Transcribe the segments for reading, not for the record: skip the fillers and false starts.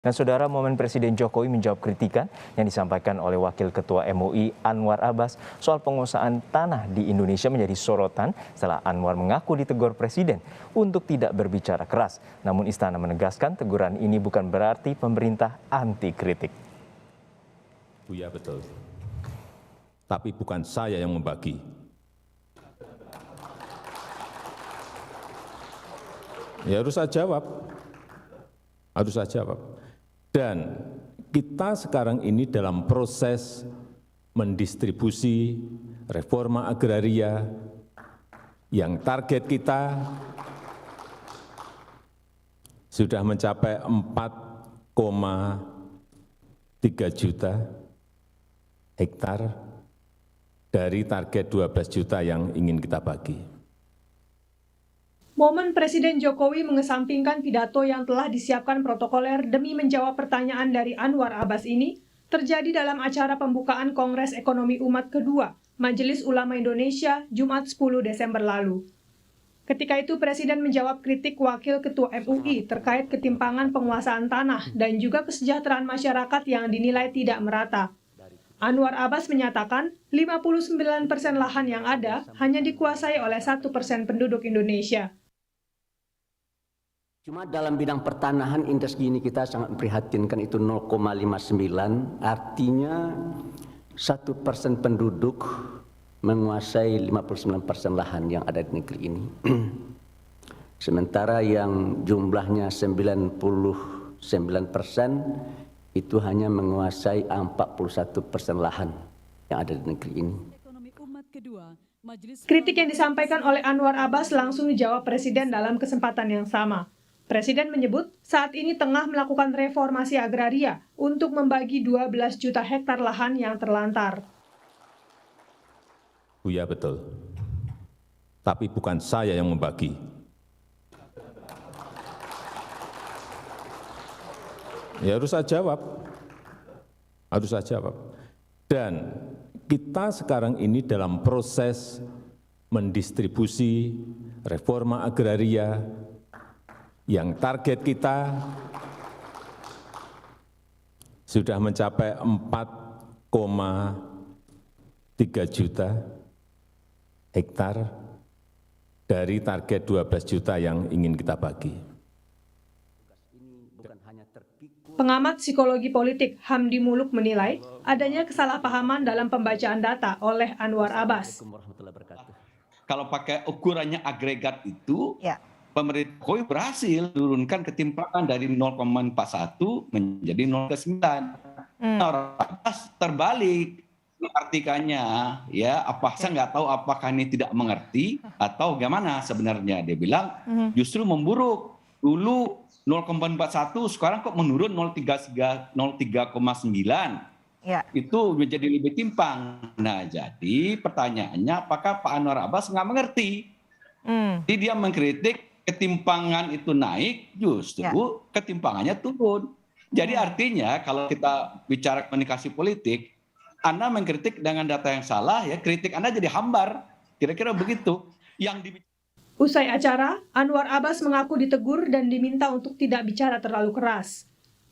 Dan saudara, momen Presiden Jokowi menjawab kritikan yang disampaikan oleh Wakil Ketua MUI Anwar Abbas soal penguasaan tanah di Indonesia menjadi sorotan setelah Anwar mengaku ditegur Presiden untuk tidak berbicara keras. Namun Istana menegaskan teguran ini bukan berarti pemerintah anti kritik. Ya betul, tapi bukan saya yang membagi. Ya harus saya jawab. Dan kita sekarang ini dalam proses mendistribusi reforma agraria yang target kita sudah mencapai 4,3 juta hektar dari target 12 juta yang ingin kita bagi. Momen Presiden Jokowi mengesampingkan pidato yang telah disiapkan protokoler demi menjawab pertanyaan dari Anwar Abbas ini terjadi dalam acara pembukaan Kongres Ekonomi Umat kedua Majelis Ulama Indonesia Jumat 10 Desember lalu. Ketika itu Presiden menjawab kritik Wakil Ketua MUI terkait ketimpangan penguasaan tanah dan juga kesejahteraan masyarakat yang dinilai tidak merata. Anwar Abbas menyatakan 59% lahan yang ada hanya dikuasai oleh 1% penduduk Indonesia. Cuma dalam bidang pertanahan indeks gini kita sangat memprihatinkan, itu 0,59, artinya 1% penduduk menguasai 59% lahan yang ada di negeri ini. Sementara yang jumlahnya 99% itu hanya menguasai 41% lahan yang ada di negeri ini. Kritik yang disampaikan oleh Anwar Abbas langsung dijawab Presiden dalam kesempatan yang sama. Presiden menyebut saat ini tengah melakukan reformasi agraria untuk membagi 12 juta hektar lahan yang terlantar. Ya betul, tapi bukan saya yang membagi. Ya harus saya jawab. Dan kita sekarang ini dalam proses mendistribusi reforma agraria yang target kita sudah mencapai 4,3 juta hektar dari target 12 juta yang ingin kita bagi. Pengamat psikologi politik Hamdi Muluk menilai adanya kesalahpahaman dalam pembacaan data oleh Anwar Abbas. Kalau pakai ukurannya agregat itu, pemerintah Jokowi berhasil turunkan ketimpangan dari 0,41 menjadi 0,9. Orang Abbas terbalik artikannya, ya apa saya nggak tahu apakah ini tidak mengerti atau bagaimana sebenarnya. Dia bilang justru memburuk, dulu 0,41 sekarang kok menurun 0,3,9. Itu menjadi lebih timpang. Nah, jadi pertanyaannya apakah Pak Anwar Abbas nggak mengerti? Jadi dia mengkritik ketimpangan itu naik, justru ketimpangannya turun. Jadi artinya kalau kita bicara komunikasi politik, Anda mengkritik dengan data yang salah, ya kritik Anda jadi hambar. Kira-kira begitu. Usai acara, Anwar Abbas mengaku ditegur dan diminta untuk tidak bicara terlalu keras.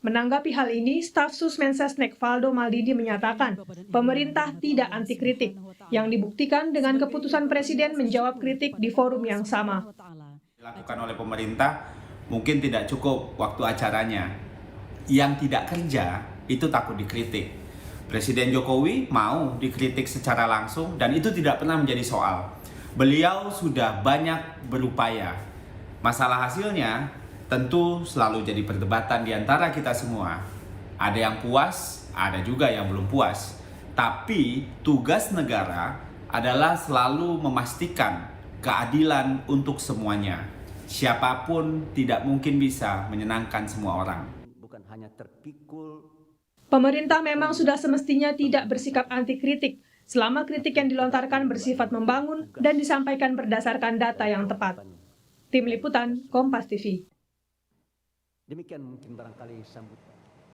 Menanggapi hal ini, staf sus Mensesnek Valdo Maldini menyatakan pemerintah tidak anti kritik, yang dibuktikan dengan keputusan Presiden menjawab kritik di forum yang sama. Dilakukan oleh pemerintah mungkin tidak cukup waktu acaranya. Yang tidak kerja itu takut dikritik. Presiden Jokowi mau dikritik secara langsung dan itu tidak pernah menjadi soal. Beliau sudah banyak berupaya. Masalah hasilnya tentu selalu jadi perdebatan di antara kita semua. Ada yang puas, ada juga yang belum puas. Tapi tugas negara adalah selalu memastikan keadilan untuk semuanya. Siapapun tidak mungkin bisa menyenangkan semua orang. Bukan hanya terpikul. Pemerintah memang sudah semestinya tidak bersikap anti kritik selama kritik yang dilontarkan bersifat membangun dan disampaikan berdasarkan data yang tepat. Tim Liputan, Kompas TV. Demikian mungkin barangkali sambutan.